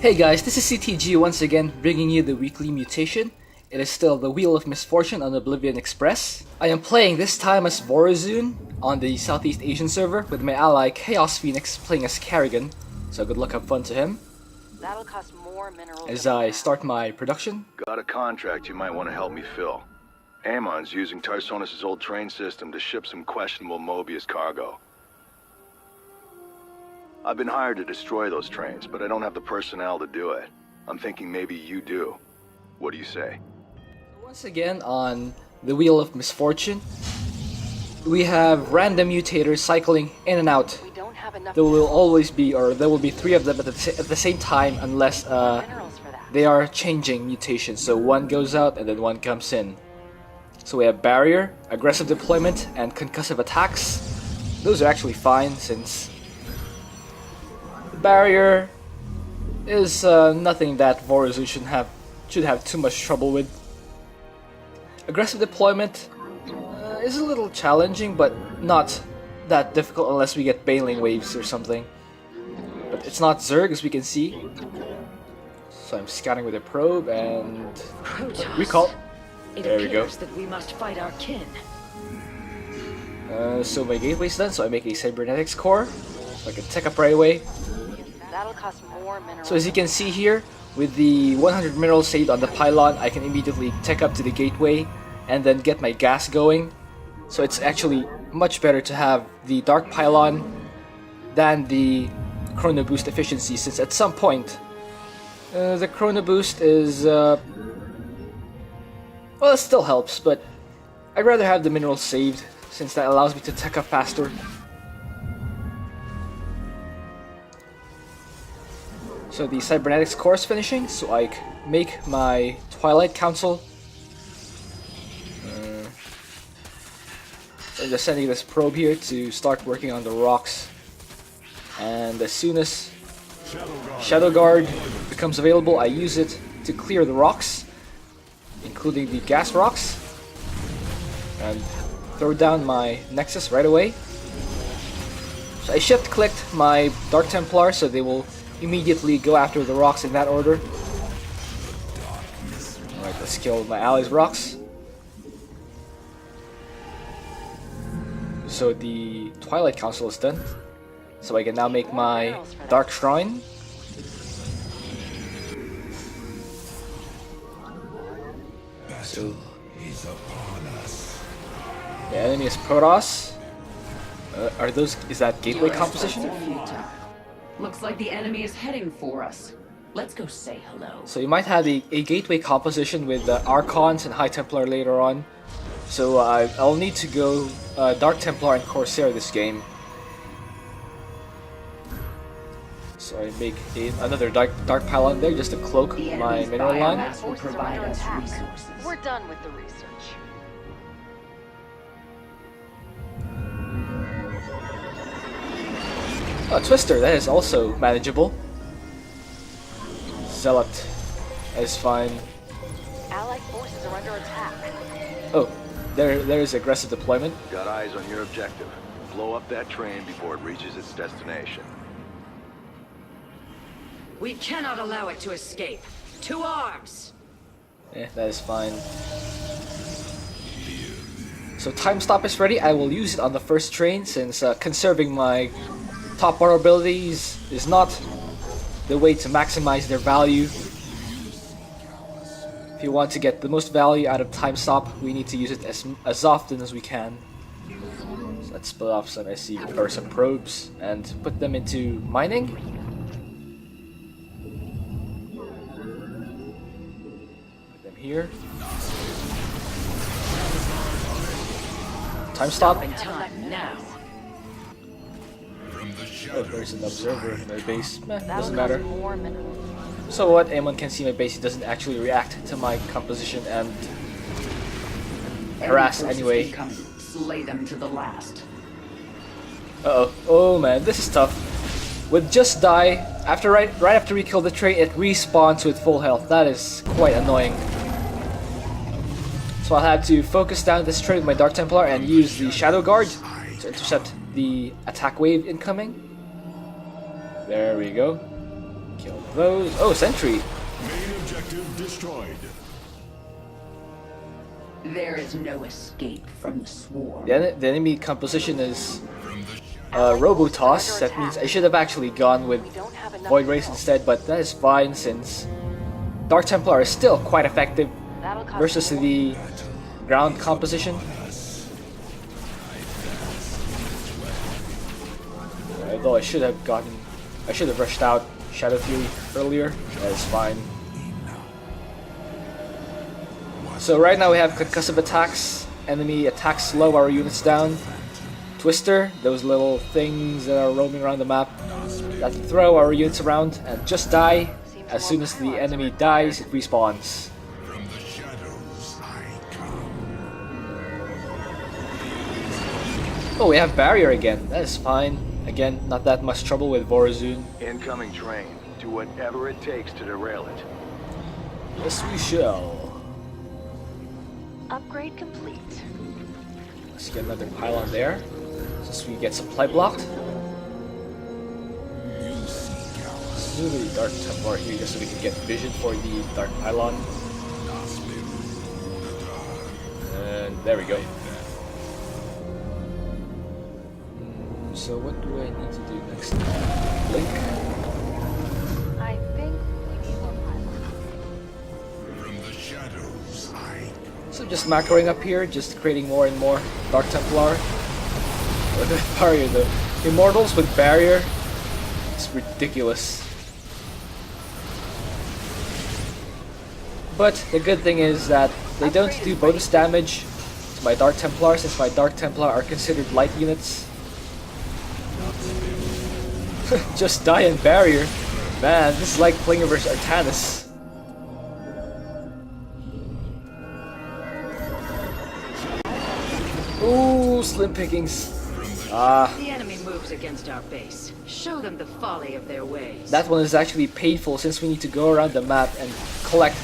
Hey guys, this is CTG once again, bringing you the weekly Mutation. It is still the Wheel of Misfortune on Oblivion Express. I am playing this time as Voidrays on the Southeast Asian server with my ally Chaos Phoenix playing as Kerrigan, so good luck, have fun to him. That'll cost more minerals as I start my production. Got a contract you might want to help me fill. Amon's using Tarsonis' old train system to ship some questionable Mobius cargo. I've been hired to destroy those trains, but I don't have the personnel to do it. I'm thinking maybe you do. What do you say? Once again on the Wheel of Misfortune, we have random mutators cycling in and out. We don't have enough There will always be, or there will be 3 of them at the same time unless minerals for that. they are changing mutations. So one goes out and then one comes in. So we have Barrier, Aggressive Deployment, and Concussive Attacks. Those are actually fine since Barrier is nothing that Voidrays should have too much trouble with. Aggressive Deployment is a little challenging, but not that difficult unless we get Baneling Waves or something. But it's not Zerg, as we can see. So I'm scouting with a probe and Protoss. recall. It There we go. appears that we must fight our kin. So my gateway's done, so I make a cybernetics core, so I can tech up right away. That'll cost more minerals. So as you can see here, with the 100 minerals saved on the pylon, I can immediately tech up to the gateway and then get my gas going. So it's actually much better to have the Dark Pylon than the Chrono Boost efficiency, since at some point the Chrono Boost is well, it still helps, but I'd rather have the minerals saved since that allows me to tech up faster. So the cybernetics core is finishing, so I make my Twilight Council. I'm just sending this probe here to start working on the rocks. And as soon as Shadow Guard becomes available, I use it to clear the rocks, including the gas rocks, and throw down my Nexus right away. So I shift-clicked my Dark Templar, so they will immediately go after the rocks in that order. Alright, let's kill my allies' rocks. So the Twilight Council is done. So I can now make my Dark Shrine. So the enemy is Protoss. Is that gateway composition? Looks like the enemy is heading for us. Let's go say hello. So you might have a gateway composition with Archons and High Templar later on. So I'll need to go Dark Templar and Corsair this game. So I make another dark Pylon there just to cloak The my enemy's mineral line. biomass will provide us resources. We're done with the research. Oh, Twister, that is also manageable. Zealot is fine. Allied forces are under attack. Oh, there is aggressive deployment. Got eyes on your objective. Blow up that train before it reaches its destination. We cannot allow it to escape. To arms! That is fine. So time stop is ready. I will use it on the first train since conserving my top bar abilities is not the way to maximize their value. If you want to get the most value out of time stop, we need to use it as often as we can. So let's split off some SC or some probes and put them into mining. Put them here. Time stop. In time now. Oh, there's an observer in their base. That'll Doesn't cost matter. more minerals. So what? Anyone can see my base. He doesn't actually react to my composition and harass anyway. Slay them to the last. Uh-oh. Oh man, this is tough. With just die, right after we kill the train, it respawns with full health. That is quite annoying. So I'll have to focus down this train with my Dark Templar and use the Shadow Guard to intercept the attack wave incoming. There we go. Kill those. Oh, sentry. Main objective destroyed. There is no escape from the swarm. The enemy composition is Robotoss. That means I should have actually gone with Voidrays instead, but that is fine since Dark Templar is still quite effective That'll cost versus more. the ground composition. Although I should have rushed out Shadow Fury earlier. That is fine. So right now we have concussive attacks. Enemy attacks slow our units down. Twister, those little things that are roaming around the map that throw our units around and just die. As soon as the enemy dies, it respawns. From the shadows I come. Oh, we have barrier again. That is fine. Again, not that much trouble with Vorazun. Incoming train. Do whatever it takes to derail it. Yes, we shall. Upgrade complete. Let's get another pylon there, since we get supply blocked. Let's move the Dark Templar here just so we can get vision for the Dark Pylon. And there we go. So what do I need to do next? Blink? I think we need more pilots. From the shadows I So just macroing up here, just creating more and more Dark Templar. Look at the barrier though. Immortals with barrier. It's ridiculous. But the good thing is that they don't do bonus damage to my Dark Templar, since my Dark Templar are considered light units. Just die in barrier. Man, this is like playing versus Artanis. Ooh, slim pickings. Ah, The enemy moves against our base. Show them the folly of their ways. that one is actually painful since we need to go around the map and collect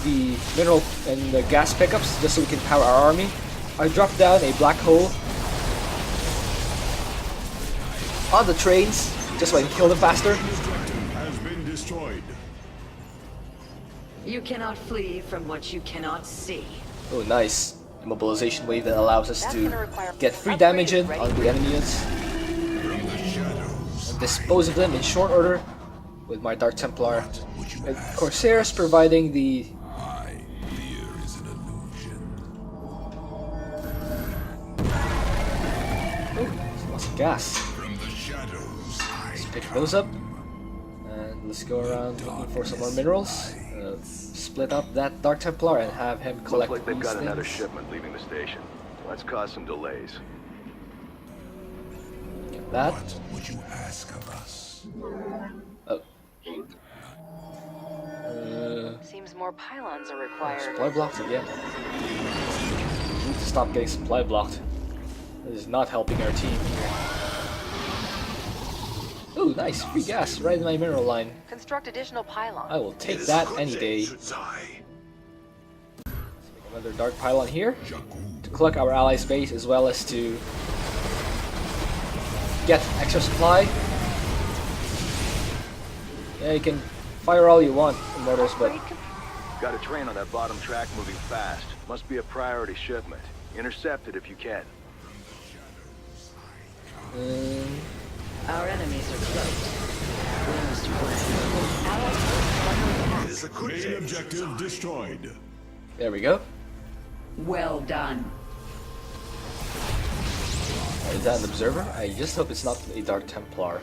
the mineral and the gas pickups just so we can power our army. I dropped down a black hole on the trains just so I can kill them faster. objective has been destroyed. You cannot flee from what you cannot see. Oh, nice. Immobilization wave that allows us That's to gonna require get free damage in upgrade on the enemy units. From the shadows And dispose of them in short order with my Dark Templar. And Corsair is providing the I fear is an illusion. oh, lots of gas. From the shadows I Pick those up. And let's go around looking for some more minerals. Split up that Dark Templar and have him collect Looks like they've these got another things. shipment leaving the station. Let's cause some delays. Get that. What would you ask of us? Oh. Seems more pylons are required. Supply blocked again. We need to stop getting supply blocked. This is not helping our team here. Ooh, nice. Free gas right in my mineral line. Construct additional pylons. I will take that any day. Another Dark Pylon here to collect our allies' base as well as to get extra supply. Yeah, you can fire all you want, Immortals, but Upgrade complete. Got a train on that bottom track moving fast. Must be a priority shipment. Intercept it if you can. Our enemies are close. We must flee. Allied forces under attack. Main objective destroyed. there we go. Well done. Is that an observer? I just hope it's not a Dark Templar.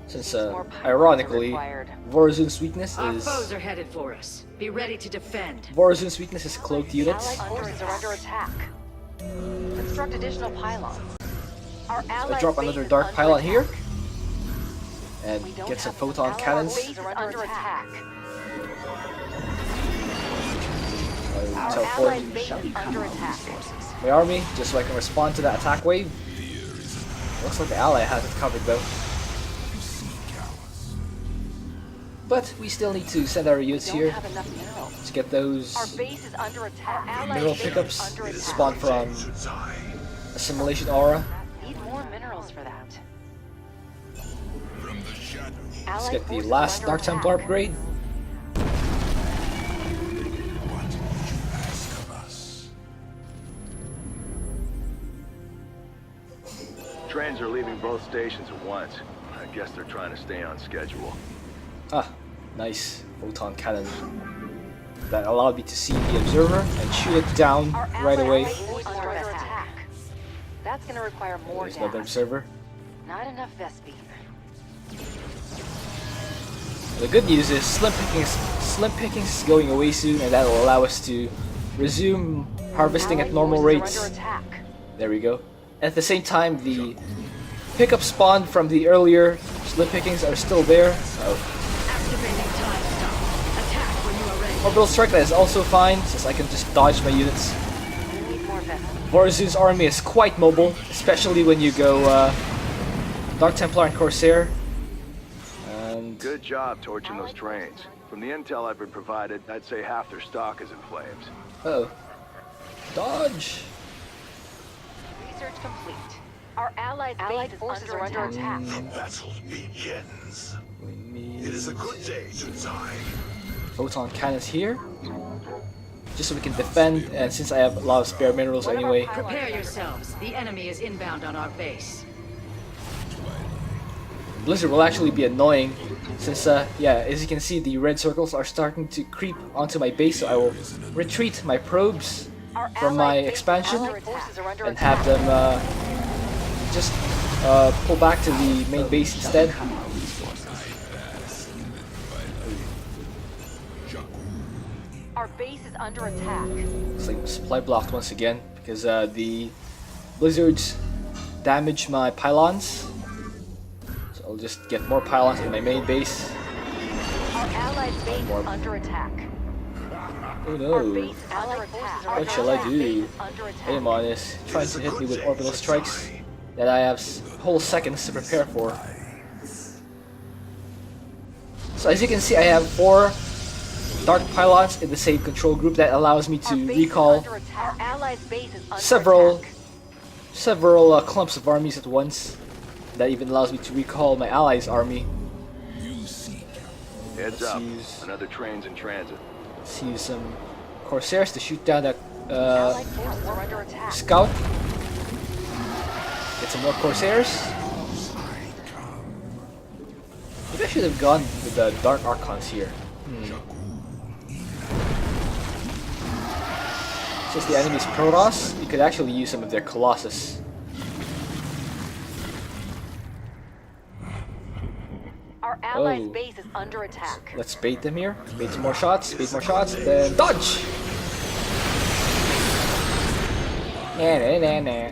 Since, More pylons are ironically, required. Vorazun's weakness Our is foes are headed for us. Be ready to defend. Vorazun's weakness is cloaked units. Allied forces are under attack. Construct additional pylons. Our allied I drop base another is Dark under Pylon attack. here and We don't get some have photon allied cannons. bases are under attack. I'll Our teleport allied base is under attack. my army just so I can respond to that attack wave. Looks like the ally has it covered though. But we still need to send our units Don't here have enough minerals. to get those Our base is under attack. Our allied mineral base pickups is under attack. spawned from Assimilation Aura. Need more minerals for that. From the shadows Let's get the last Dark Templar upgrade. What would you ask of us? Trains are leaving both stations at once. I guess they're trying to stay on schedule. Ah, nice photon cannon. That allowed me to see the observer and shoot it down right away. Under attack. That's gonna require more There's another gas. observer. Not enough Vespine. The good news is slim pickings is going away soon, and that will allow us to resume harvesting at normal rates. Under attack. There we go. At the same time, the pickup spawn from the earlier slim pickings are still there. Activating time stop. Attack when you are ready. Orbital strike, that is also fine, since I can just dodge my units. We need more Vespine. Vorazu's army is quite mobile, especially when you go Dark Templar and Corsair. And Good job torching those trains. From the intel I've been provided, I'd say half their stock is in flames. oh, dodge. Research complete. Our allied forces are under attack. The battle begins. We need It is a good day to die. photon cannons here, just so we can defend. And since I have a lot of spare minerals anyway, Prepare yourselves. The enemy is inbound on our base. Blizzard will actually be annoying, since yeah, as you can see, the red circles are starting to creep onto my base. So I will retreat my probes Our from my allied expansion forces are under and attack. have them just pull back to the main base instead. Our base is under attack. It's like supply blocked once again because the blizzards damage my pylons. So I'll just get more pylons in my main base. Our allied base is under attack. Oh Our no! base is under attack. What shall I do? Under attack. Amon is trying to hit me with orbital strikes that I have whole seconds to prepare for. So as you can see, I have 4 dark pylons in the same control group that allows me Our to base is recall under attack. Our allied base is under several attack. clumps of armies at once. That even allows me to recall my allies' army. You seek Heads Let's up. use- Another train's in transit. Let's use some Corsairs to shoot down that Allied forces are under attack. scout. Get some more Corsairs. Maybe I should have gone with the Dark Archons here. Since the enemy's Protoss, you could actually use some of their Colossus. Our allied Oh. base is under attack. Let's bait them here. Bait some more shots, then dodge! Nah, nah, nah, nah.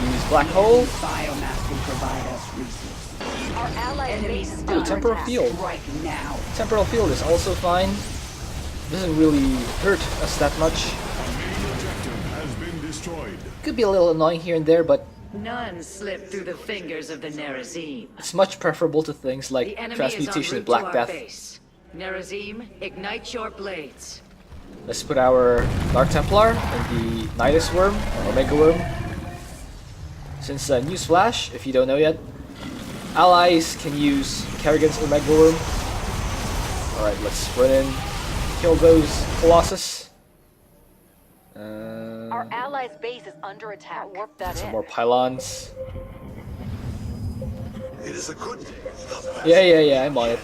Use Black Hole. Biomass can provide us resources. Our allied Enemy base is stunned. under Temporal attack. Field. Right now. Temporal Field is also fine. Doesn't really hurt us that much. has been destroyed. Could be a little annoying here and there, but None slip through the fingers of the Nerazim. it's much preferable to things The like enemy is en Transmutation route and Black to our Death. base. Nerazim, ignite your blades. Let's put our Dark Templar and the Nidus Worm, or Omega Worm. Since newsflash, if you don't know yet, allies can use Kerrigan's Omega Worm. Alright, let's run in, kill those Colossus. Our allies' base is under attack. Warp that Some in. more pylons. It is a good day. Yeah, I'm on it.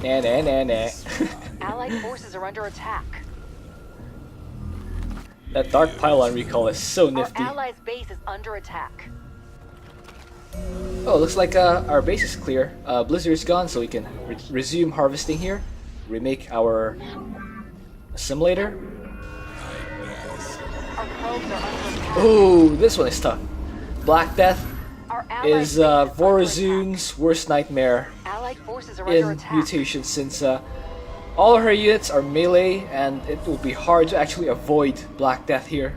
Nah. Allied forces are under attack. That Dark Pylon recall is so nifty. Our allies' base is under attack. Oh, looks like our base is clear. Blizzard's gone, so we can resume harvesting here. Remake our assimilator. Our probes are under attack. Oh, this one is tough. Black Death Our allies' is base under Vorazu's worst nightmare attack. Allied forces are under in attack. Mutation, since all her units are melee, and it will be hard to actually avoid Black Death here.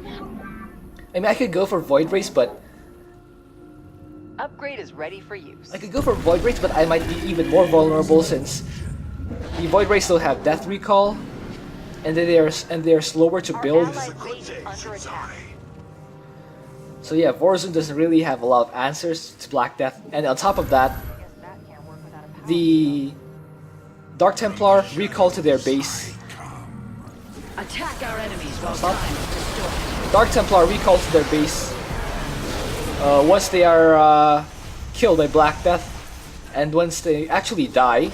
I mean, I could go for Voidrays, but Upgrade is ready for use. I might be even more vulnerable since the Voidrays still have Death Recall, and they are slower to Our build. allied base is under attack. So yeah, Vorzun doesn't really have a lot of answers to Black Death, and on top of that, Guess that can't work without a power. the Dark Templar recall to their base. Attack our enemies while Stop. time is destroyed. Dark Templar recall to their base once they are killed by Black Death, and once they actually die,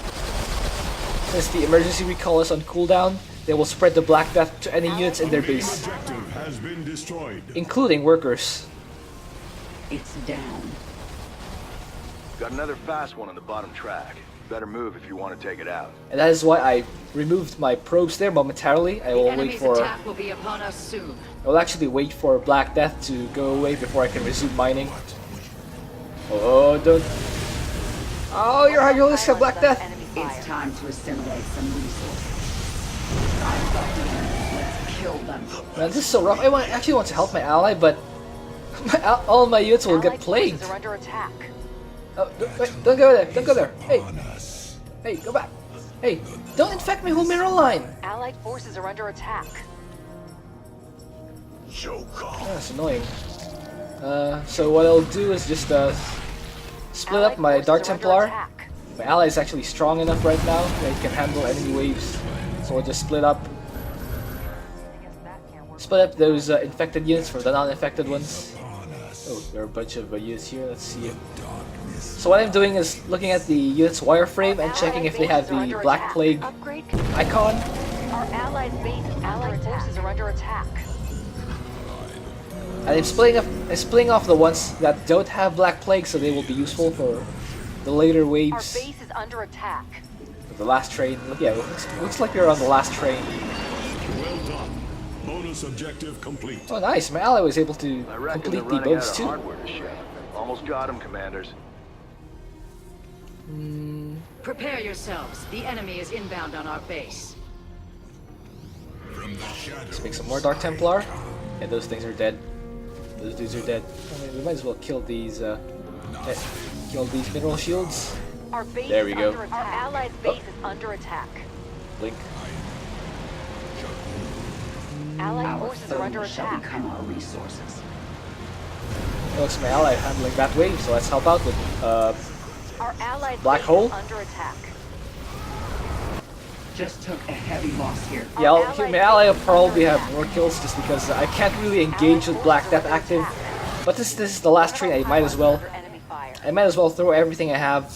since the emergency recall is on cooldown, they will spread the Black Death to any units in their base, Objective has been destroyed. including workers. It's down. Got another fast one on the bottom track. Better move if you want to take it out. And that is why I removed my probes there momentarily. I The will wait enemy's for. attack will be upon us soon. I will actually wait for Black Death to go away before I can resume mining. Oh, don't. Oh, your hydraulics have Black Death! Enemy It's fire. time to assimilate some resources. I've got the enemy. Let's kill them. Man, this is so rough. Actually want to help my ally, but all my units will get Allied plagued. forces are under attack. Oh, wait, don't go there, don't go there. Hey, On us. hey, go back. Hey, don't infect my whole mineral line. Allied forces are under attack. Joke off. That's annoying. So what I'll do is just split up Allied my forces Dark are under Templar. attack. My ally is actually strong enough right now that it can handle enemy waves. So we'll just split up Guess that can't work. split up those infected units from the non-infected ones. On us. Oh, there are a bunch of units here. Let's see. Darkness. So what I'm doing is looking at the unit's wireframe and checking if they have the Black Plague Upgrade. icon. Our allied forces are under attack. And I'm splitting off the ones that don't have Black Plague, so they will be useful for the later Our waves. base is under attack. The last train. Yeah, looks like we're on the last train. Well done. Bonus objective complete. Oh, nice! My ally was able to I reckon complete they're the running out bonus of too. hardware to ship. Almost got him, commanders. Prepare yourselves. The enemy is inbound on our base. From the shadows. Let's make some more Dark Templar. Yeah, those things are dead. Those dudes are dead. I mean, we might as well kill these. Kill these mineral shields. Our base There we is go. under attack. Our allied base is under attack. Blink. Allied Our forces are under foes shall attack. become our resources. Looks my ally handling that wave, so let's help out with Our allied Black base hole? is under attack. Just took a heavy loss here. yeah, Our my allied ally will base is probably under have attack. more kills just because I can't really engage with Black Death active. But this is the last train. I might as well. Under enemy fire. I might as well throw everything I have.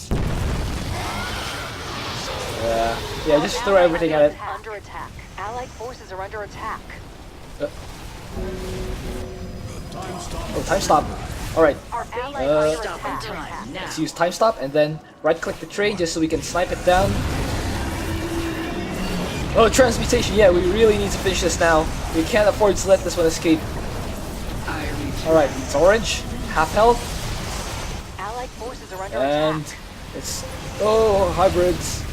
Yeah, just throw everything at it. Under attack. Allied forces are under attack. Oh, time stop. Alright, Our allied are under Stop in attack. time now. let's use time stop and then right click the train just so we can snipe it down. Oh, transmutation. Yeah, we really need to finish this now. We can't afford to let this one escape. I reach. Alright, it's orange, half health, Allied forces are under and attack. it's. Oh, hybrids.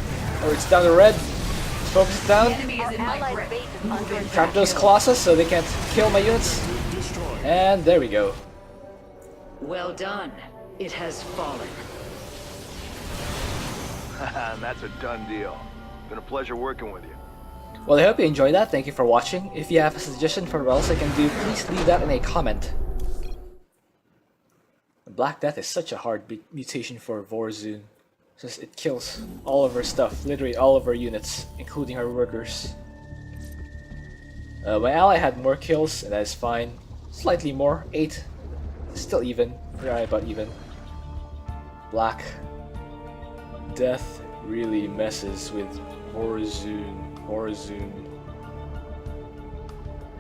Or it's down to red. Let's focus it The down. enemy Our is in my allied grip. base is under attack. Trap those colossus so they can't kill my units. Destroyed. And there we go. Well done. It has fallen. And that's a done deal. Been a pleasure working with you. Well, I hope you enjoyed that. Thank you for watching. If you have a suggestion for what else I can do, please leave that in a comment. Black Death is such a hard mutation for Vorzun. Since it kills all of her stuff, literally all of her units, including her workers. My ally had more kills, and that is fine. Slightly more, 8. Still even. Yeah, about even. Black Death really messes with Vorzun.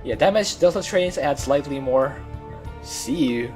Yeah, damage Delta trains add slightly more. See you.